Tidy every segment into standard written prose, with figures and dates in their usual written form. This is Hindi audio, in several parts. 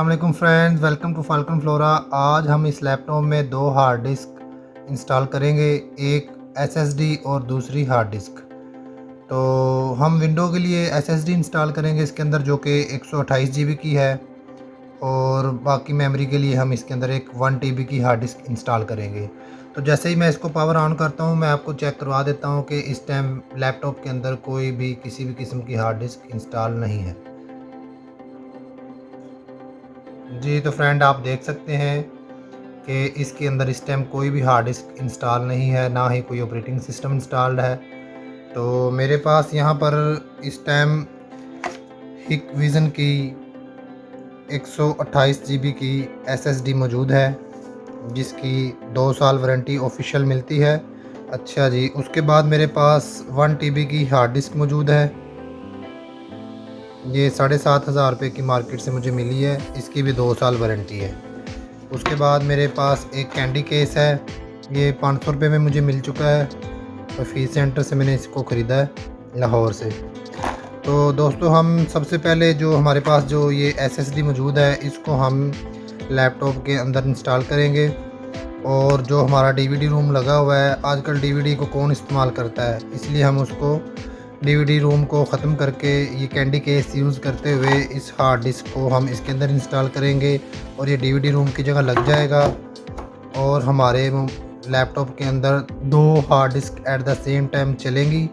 अस्सलामुअलैकुम friends, welcome to Falcon Flora. आज हम इस लैपटॉप में दो हार्ड डिस्क इंस्टॉल करेंगे, एक एसएसडी और दूसरी हार्ड डिस्क। तो हम विंडो के लिए एसएसडी इंस्टॉल करेंगे इसके अंदर, जो कि 128 जीबी की है, और बाकी मेमोरी के लिए हम इसके अंदर एक 1 टीबी की हार्ड डिस्क इंस्टॉल करेंगे। तो जैसे ही मैं इसको पावर ऑन करता हूँ, मैं आपको चेक करवा देता हूँ कि इस टाइम लैपटॉप के अंदर कोई भी किसी भी किस्म की हार्ड डिस्क इंस्टॉल नहीं है। जी तो फ्रेंड, आप देख सकते हैं कि इसके अंदर इस टाइम कोई भी हार्ड डिस्क इंस्टॉल नहीं है, ना ही कोई ऑपरेटिंग सिस्टम इंस्टॉल्ड है। तो मेरे पास यहाँ पर इस टाइम हिकविज़न की 128 जीबी की एसएसडी मौजूद है, जिसकी 2 साल वारंटी ऑफिशियल मिलती है। अच्छा जी, उसके बाद मेरे पास 1 टीबी की हार्ड डिस्क मौजूद है। ये 7,500 रुपये की मार्केट से मुझे मिली है, इसकी भी 2 साल वारंटी है। उसके बाद मेरे पास एक कैंडी केस है, ये 500 रुपये में मुझे मिल चुका है। फीस सेंटर से मैंने इसको ख़रीदा है, लाहौर से। तो दोस्तों, हम सबसे पहले जो हमारे पास जो ये एसएसडी मौजूद है, इसको हम लैपटॉप के अंदर इंस्टॉल करेंगे। और जो हमारा डीवीडी रूम लगा हुआ है, आजकल डीवीडी को कौन इस्तेमाल करता है, इसलिए हम उसको डीवीडी रूम को ख़त्म करके ये कैंडी केस यूज़ करते हुए इस हार्ड डिस्क को हम इसके अंदर इंस्टॉल करेंगे, और ये डीवीडी रूम की जगह लग जाएगा। और हमारे लैपटॉप के अंदर 2 hard disk at the same time चलेंगी।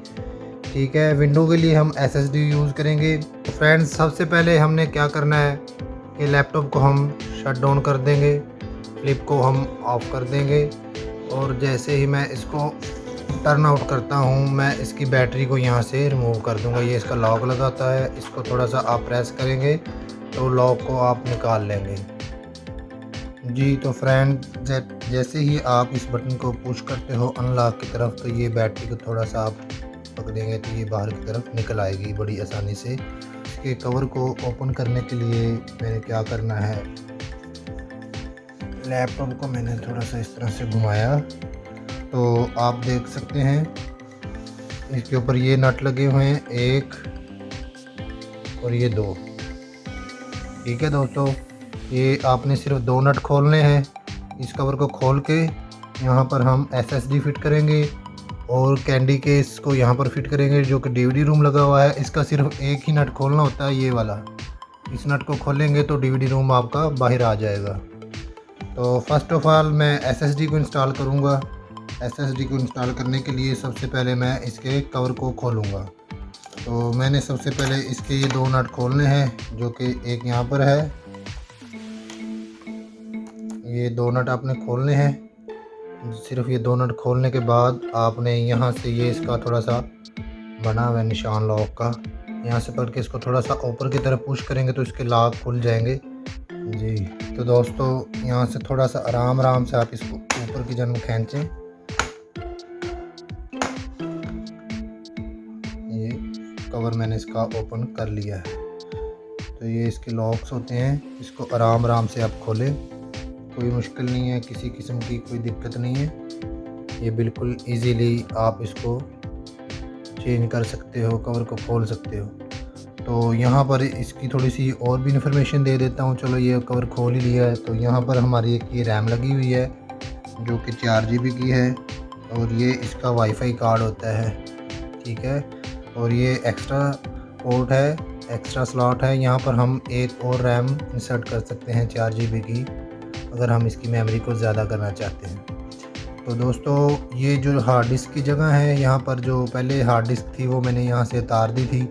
ठीक है, विंडो के लिए हम एसएसडी यूज़ करेंगे। तो फ्रेंड्स, सबसे पहले हमने क्या करना है कि लैपटॉप को हम शट डाउन कर देंगे, फ्लिप को हम ऑफ़ कर देंगे। और जैसे ही मैं इसको टर्न आउट करता हूँ, मैं इसकी बैटरी को यहाँ से रिमूव कर दूँगा। ये इसका लॉक लगाता है, इसको थोड़ा सा आप प्रेस करेंगे तो लॉक को आप निकाल लेंगे। जी तो फ्रेंड, जैसे ही आप इस बटन को पुश करते हो अनलॉक की तरफ, तो ये बैटरी को थोड़ा सा आप पकड़ेंगे तो ये बाहर की तरफ निकल आएगी बड़ी आसानी से। इसके कवर को ओपन करने के लिए मैंने क्या करना है, लैपटॉप को मैंने थोड़ा सा इस तरह से घुमाया, तो आप देख सकते हैं इसके ऊपर ये नट लगे हुए हैं, 1 और ये 2। ठीक है दोस्तों, ये आपने सिर्फ 2 नट खोलने हैं। इस कवर को खोल के यहाँ पर हम एसएसडी फिट करेंगे और कैंडी केस को यहाँ पर फिट करेंगे, जो कि डीवीडी रूम लगा हुआ है। इसका सिर्फ एक ही नट खोलना होता है, ये वाला। इस नट को खोलेंगे तो डीवीडी रूम आपका बाहर आ जाएगा। तो फर्स्ट ऑफ ऑल मैं एसएसडी को इंस्टॉल करूँगा। एसएसडी को इंस्टॉल करने के लिए सबसे पहले मैं इसके कवर को खोलूँगा। तो मैंने सबसे पहले इसके ये 2 नट खोलने हैं, जो कि एक यहाँ पर है। ये 2 नट आपने खोलने हैं। सिर्फ ये 2 नट खोलने के बाद आपने यहाँ से ये इसका थोड़ा सा बना हुआ है निशान लॉक का, यहाँ से पकड़ के इसको थोड़ा सा ऊपर की तरफ पुश करेंगे तो इसके लॉक खुल जाएंगे। जी तो दोस्तों, यहाँ से थोड़ा सा आराम से आप इसको ऊपर की जानब खींचें। ये कवर मैंने इसका ओपन कर लिया है। तो ये इसके लॉक्स होते हैं, इसको आराम से आप खोलें। कोई मुश्किल नहीं है, किसी किस्म की कोई दिक्कत नहीं है। ये बिल्कुल इजीली आप इसको चेंज कर सकते हो, कवर को खोल सकते हो। तो यहाँ पर इसकी थोड़ी सी और भी इन्फॉर्मेशन दे देता हूँ। चलो, ये कवर खोल ही लिया है। तो यहाँ पर हमारी एक ये रैम लगी हुई है, जो कि 4 GB की है, और ये इसका वाईफाई कार्ड होता है। ठीक है, और ये एक्स्ट्रा पोर्ट है, एक्स्ट्रा स्लॉट है। यहाँ पर हम एक और रैम इंसर्ट कर सकते हैं 4 GB की, अगर हम इसकी मेमोरी को ज़्यादा करना चाहते हैं। तो दोस्तों, ये जो हार्ड डिस्क की जगह है, यहाँ पर जो पहले हार्ड डिस्क थी वो मैंने यहाँ से उतार दी थी।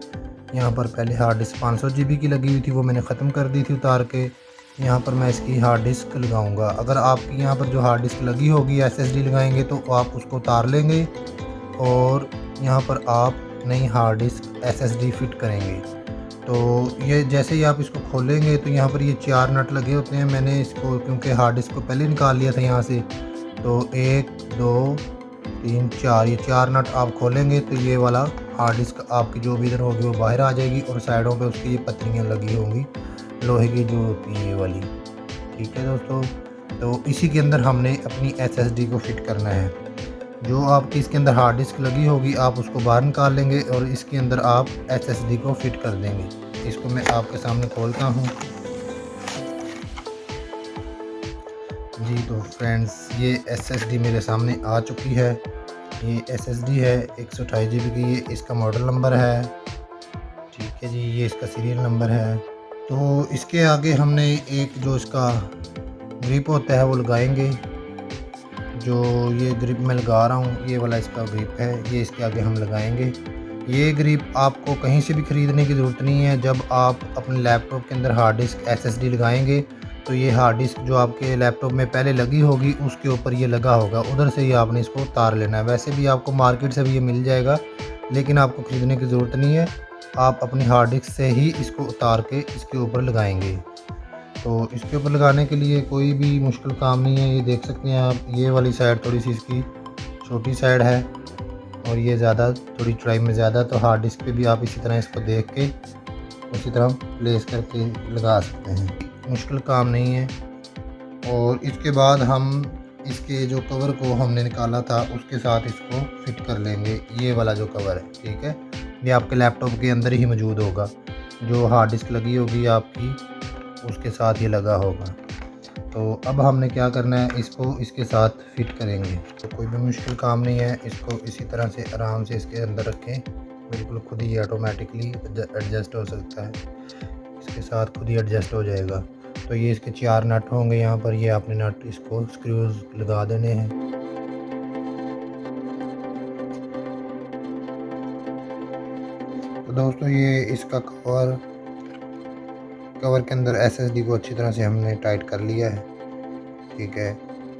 यहाँ पर पहले हार्ड डिस्क 500 GB की लगी हुई थी, वो मैंने ख़त्म कर दी थी उतार के। यहाँ पर मैं इसकी हार्ड डिस्क लगाऊंगा। अगर आपकी यहाँ पर जो हार्ड डिस्क लगी होगी, एसएसडी लगाएंगे, तो आप उसको उतार लेंगे और यहाँ पर आप नई हार्ड डिस्क एसएसडी फिट करेंगे। तो ये जैसे ही आप इसको खोलेंगे तो यहाँ पर ये 4 नट लगे होते हैं। मैंने इसको, क्योंकि हार्ड डिस्क को पहले निकाल लिया था यहाँ से, तो 1 2 3 4, ये 4 नट आप खोलेंगे तो ये वाला हार्ड डिस्क आपकी जो भी इधर होगी वो बाहर आ जाएगी, और साइडों पे उसकी ये पत्रियाँ लगी होंगी लोहे की जो होती हैं, ये वाली। ठीक है दोस्तों, तो इसी के अंदर हमने अपनी एसएसडी को फिट करना है। जो आपकी इसके अंदर हार्ड डिस्क लगी होगी, आप उसको बाहर निकाल लेंगे और इसके अंदर आप एसएसडी को फिट कर देंगे। इसको मैं आपके सामने खोलता हूँ। जी तो फ्रेंड्स, ये एसएसडी मेरे सामने आ चुकी है। ये एसएसडी है 128 जीबी की। ये इसका मॉडल नंबर है, ठीक है जी। ये इसका सीरियल नंबर है। तो इसके आगे हमने एक जो इसका ग्रिप होता है वो लगाएंगे। जो ये ग्रिप मैं लगा रहा हूँ, ये वाला इसका ग्रिप है, ये इसके आगे हम लगाएंगे। ये ग्रिप आपको कहीं से भी ख़रीदने की ज़रूरत नहीं है। जब आप अपने लैपटॉप के अंदर हार्ड डिस्क एसएसडी लगाएंगे तो ये हार्ड डिस्क जो आपके लैपटॉप में पहले लगी होगी उसके ऊपर ये लगा होगा, उधर से ही आपने इसको उतार लेना है। वैसे भी आपको मार्केट से भी ये मिल जाएगा, लेकिन आपको ख़रीदने की ज़रूरत नहीं है। आप अपनी हार्ड डिस्क से ही इसको उतार के इसके ऊपर लगाएंगे। तो इसके ऊपर लगाने के लिए कोई भी मुश्किल काम नहीं है। ये देख सकते हैं आप, ये वाली साइड थोड़ी सी इसकी छोटी साइड है और ये ज़्यादा थोड़ी चौड़ाई में ज़्यादा। तो हार्ड डिस्क पे भी आप इसी तरह इसको देख के उसी तरह प्लेस करके लगा सकते हैं, मुश्किल काम नहीं है। और इसके बाद हम इसके जो कवर को हमने निकाला था उसके साथ इसको फिट कर लेंगे। ये वाला जो कवर है, ठीक है, ये आपके लैपटॉप के अंदर ही मौजूद होगा। जो हार्ड डिस्क लगी होगी आपकी उसके साथ ये लगा होगा। तो अब हमने क्या करना है, इसको इसके साथ फिट करेंगे। तो कोई भी मुश्किल काम नहीं है। इसको इसी तरह से आराम से इसके अंदर रखें, बिल्कुल खुद ही ऑटोमेटिकली एडजस्ट हो सकता है। इसके साथ खुद ही एडजस्ट हो जाएगा। तो ये इसके 4 नट होंगे यहाँ पर। ये आपने नट इसको स्क्रूज लगा देने हैं। तो दोस्तों, ये इसका कवर के अंदर एसएसडी को अच्छी तरह से हमने टाइट कर लिया है, ठीक है।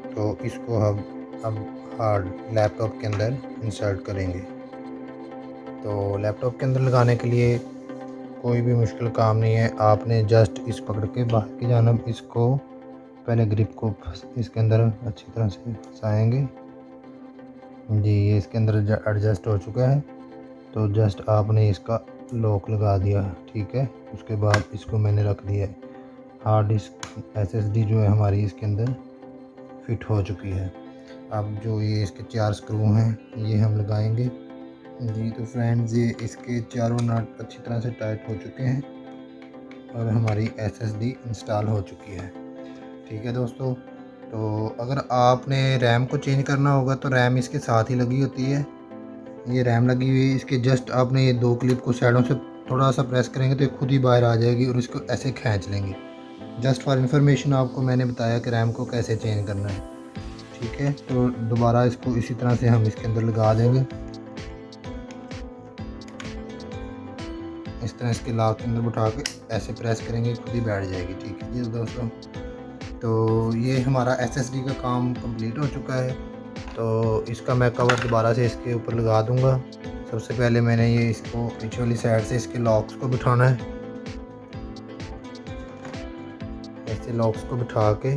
तो इसको हम अब हार्ड लैपटॉप के अंदर इंसर्ट करेंगे। तो लैपटॉप के अंदर लगाने के लिए कोई भी मुश्किल काम नहीं है। आपने जस्ट इस पकड़ के बाहर की जानब इसको पहले ग्रिप को इसके अंदर अच्छी तरह से फंसाएंगे। जी, ये इसके अंदर एडजस्ट हो चुका है। तो जस्ट आपने इसका लॉक लगा दिया, ठीक है। उसके बाद इसको मैंने रख दिया है। हार्ड डिस्क एसएसडी जो है हमारी इसके अंदर फिट हो चुकी है। अब जो ये इसके 4 स्क्रू हैं ये हम लगाएंगे। जी तो फ्रेंड्स, ये इसके चारों नट अच्छी तरह से टाइट हो चुके हैं और हमारी एसएसडी इंस्टॉल हो चुकी है, ठीक है दोस्तों। तो अगर आपने रैम को चेंज करना होगा तो रैम इसके साथ ही लगी होती है। ये रैम लगी हुई है, इसके जस्ट आपने ये 2 क्लिप को साइडों से थोड़ा सा प्रेस करेंगे तो ये खुद ही बाहर आ जाएगी और इसको ऐसे खींच लेंगे। जस्ट फॉर इन्फॉर्मेशन आपको मैंने बताया कि रैम को कैसे चेंज करना है, ठीक है। तो दोबारा इसको इसी तरह से हम इसके अंदर लगा देंगे। इस तरह इसके लॉक के अंदर बिठा के ऐसे प्रेस करेंगे, खुद ही बैठ जाएगी, ठीक है जी दोस्तों। तो ये हमारा एसएसडी का काम कंप्लीट हो चुका है। तो इसका मैं कवर दोबारा से इसके ऊपर लगा दूंगा। सबसे पहले मैंने ये इसको पीछे वाली साइड से इसके लॉक्स को बिठाना है। ऐसे लॉक्स को बिठा के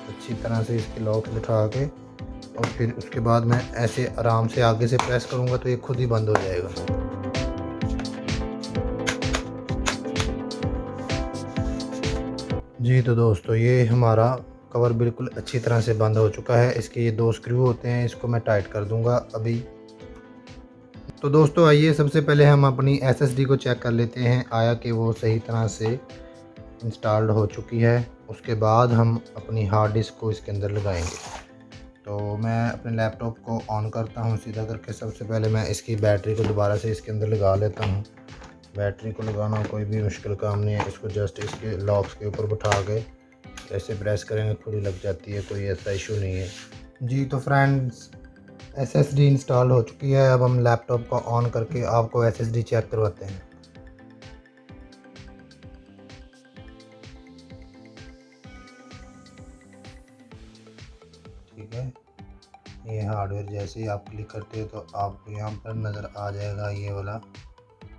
अच्छी तरह से इसके लॉक्स बिठा के और फिर उसके बाद मैं ऐसे आराम से आगे से प्रेस करूँगा तो ये खुद ही बंद हो जाएगा। जी तो दोस्तों, ये हमारा कवर बिल्कुल अच्छी तरह से बंद हो चुका है। इसके ये 2 स्क्रू होते हैं, इसको मैं टाइट कर दूंगा अभी। तो दोस्तों आइए सबसे पहले हम अपनी एसएसडी को चेक कर लेते हैं, आया कि वो सही तरह से इंस्टॉल्ड हो चुकी है। उसके बाद हम अपनी हार्ड डिस्क को इसके अंदर लगाएंगे। तो मैं अपने लैपटॉप को ऑन करता हूँ सीधा करके। सबसे पहले मैं इसकी बैटरी को दोबारा से इसके अंदर लगा लेता हूँ। बैटरी को लगाना कोई भी मुश्किल काम नहीं है। इसको जस्ट इसके लॉक्स के ऊपर बिठा के ऐसे प्रेस करेंगे, खुद ही लग जाती है, कोई ऐसा इशू नहीं है। जी तो फ्रेंड्स, एसएसडी इंस्टॉल हो चुकी है। अब हम लैपटॉप को ऑन करके आपको एसएसडी चेक करवाते हैं। ठीक है, ये हार्डवेयर जैसे ही आप क्लिक करते हो तो आपको यहाँ पर नज़र आ जाएगा ये वाला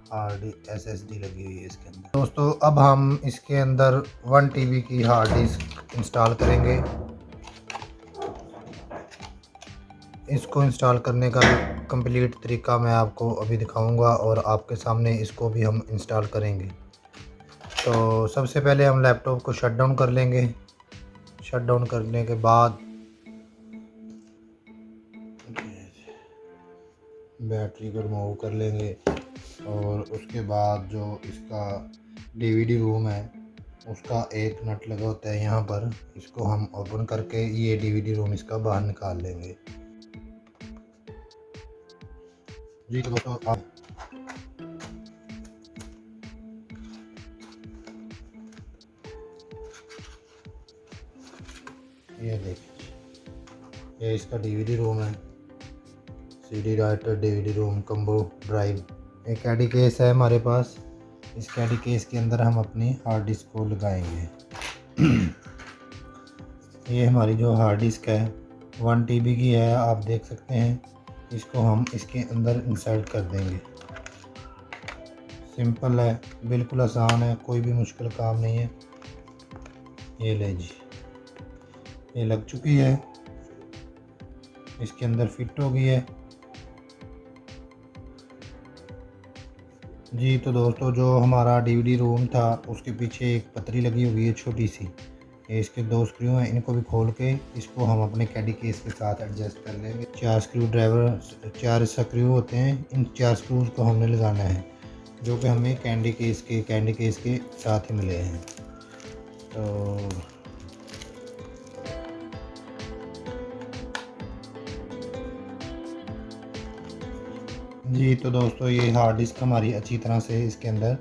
हार्ड एसएसडी लगी हुई है इसके अंदर। दोस्तों अब हम इसके अंदर 1 TB की हार्ड डिस्क इंस्टॉल करेंगे। इसको इंस्टॉल करने का कंप्लीट तरीका मैं आपको अभी दिखाऊंगा और आपके सामने इसको भी हम इंस्टॉल करेंगे। तो सबसे पहले हम लैपटॉप को शट डाउन कर लेंगे। शट डाउन करने के बाद बैटरी को रिमूव कर लेंगे और उसके बाद जो इसका डीवीडी रूम है उसका एक नट लगा होता है यहाँ पर, इसको हम ओपन करके ये डीवीडी रोम इसका बाहर निकाल लेंगे। जी तो दोस्तों आप ये देखिए, ये इसका डीवीडी रोम है, सीडी राइटर, डीवीडी रोम, कम्बो ड्राइव। एक कैडी केस है हमारे पास। इस कैडी केस के अंदर हम अपनी हार्ड डिस्क को लगाएंगे। ये हमारी जो हार्ड डिस्क है 1 TB की है, आप देख सकते हैं। इसको हम इसके अंदर इंसर्ट कर देंगे। सिंपल है, बिल्कुल आसान है, कोई भी मुश्किल काम नहीं है। ये ले जी, ये लग चुकी है, इसके अंदर फिट हो गई है। जी तो दोस्तों, जो हमारा डीवीडी रोम था उसके पीछे एक पतरी लगी हुई है छोटी सी। ये इसके 2 स्क्रू हैं, इनको भी खोल के इसको हम अपने कैडी केस के साथ एडजस्ट कर लेंगे। 4 स्क्रू ड्राइवर, 4 स्क्रू होते हैं, इन 4 स्क्रूज को हमने लगाना है, जो कि हमें कैडी केस के साथ ही मिले हैं। तो जी तो दोस्तों, ये हार्ड डिस्क हमारी अच्छी तरह से इसके अंदर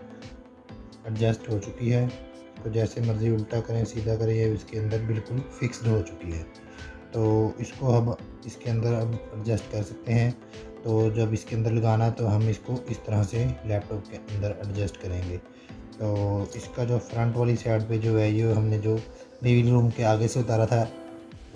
एडजस्ट हो चुकी है। तो जैसे मर्ज़ी उल्टा करें सीधा करें, ये इसके अंदर बिल्कुल फिक्स्ड हो चुकी है। तो इसको हम इसके अंदर अब एडजस्ट कर सकते हैं। तो जब इसके अंदर लगाना तो हम इसको इस तरह से लैपटॉप के अंदर एडजस्ट करेंगे। तो इसका जो फ्रंट वाली साइड पे जो है, ये हमने जो डीवीडी रूम के आगे से उतारा था,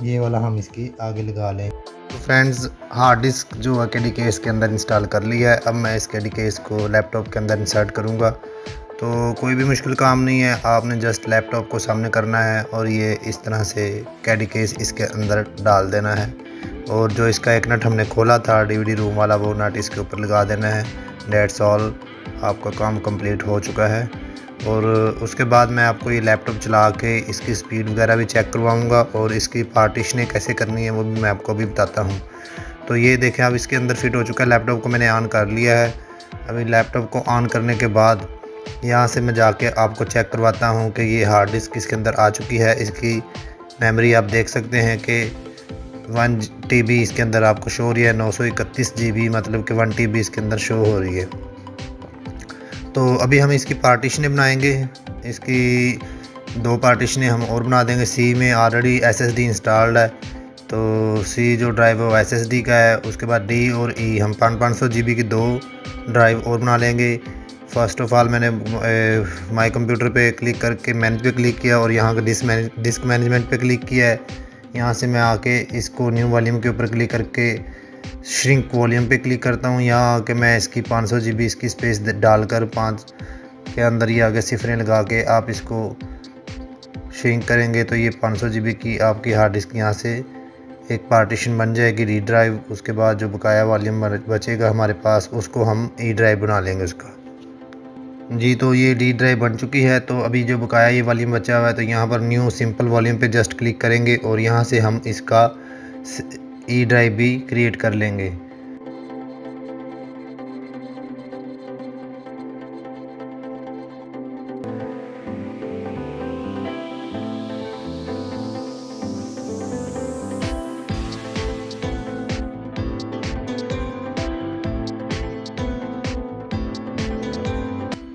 ये वाला हम इसकी आगे लगा लें। तो फ्रेंड्स, हार्ड डिस्क जो है कैडी केस के अंदर इंस्टॉल कर लिया है। अब मैं इस कैडी केस को लैपटॉप के अंदर इंसर्ट करूँगा। तो कोई भी मुश्किल काम नहीं है, आपने जस्ट लैपटॉप को सामने करना है और ये इस तरह से कैडी केस इसके अंदर डाल देना है। और जो इसका एक नट हमने खोला था डीवीडी रूम वाला, वो नट इसके ऊपर लगा देना है। दैट्स ऑल, आपका काम कंप्लीट हो चुका है। और उसके बाद मैं आपको ये लैपटॉप चला के इसकी स्पीड वगैरह भी चेक करवाऊँगा और इसकी पार्टीशनें कैसे करनी है वो भी मैं आपको अभी बताता हूँ। तो ये देखें, अब इसके अंदर फिट हो चुका है। लैपटॉप को मैंने ऑन कर लिया है। अभी लैपटॉप को ऑन करने के बाद यहाँ से मैं जाके आपको चेक करवाता हूँ कि ये हार्ड डिस्क इसके अंदर आ चुकी है। इसकी मेमोरी आप देख सकते हैं कि 1 TB इसके अंदर आपको शो हो रही है। 931 GB मतलब कि 1 TB इसके अंदर शो हो रही है। तो अभी हम इसकी पार्टीशनें बनाएंगे। इसकी 2 पार्टीशनें हम और बना देंगे। सी में ऑलरेडी SSD इंस्टॉल्ड है, तो सी जो ड्राइव है वो SSD का है। उसके बाद डी और ई हम 500 GB की 2 ड्राइव और बना लेंगे। फ़र्स्ट ऑफ़ ऑल मैंने माई कंप्यूटर पे क्लिक करके मैनेज पे क्लिक किया और यहाँ का डिस्क मैनेजमेंट पे क्लिक किया है। यहाँ से मैं आके इसको न्यू वॉल्यूम के ऊपर क्लिक करके श्रिंक वॉल्यूम पे क्लिक करता हूँ। यहाँ आके मैं इसकी 500 GB इसकी स्पेस डालकर 5 के अंदर ये आगे सिफरें लगा के आप इसको श्रिंक करेंगे तो ये 500 GB की आपकी हार्ड डिस्क यहाँ से एक पार्टीशन बन जाएगी, डी ड्राइव। उसके बाद जो बकाया वॉल्यूम बचेगा हमारे पास, उसको हम ई ड्राइव बना लेंगे उसका। जी तो ये डी ड्राइव बन चुकी है। तो अभी जो बकाया ये वॉल्यूम बचा हुआ है, तो यहाँ पर न्यू सिंपल वॉल्यूम पे जस्ट क्लिक करेंगे और यहाँ से हम इसका ई ड्राइव भी क्रिएट कर लेंगे।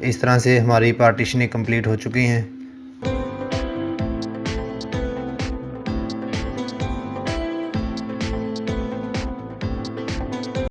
इस तरह से हमारी पार्टीशनें कंप्लीट हो चुकी हैं।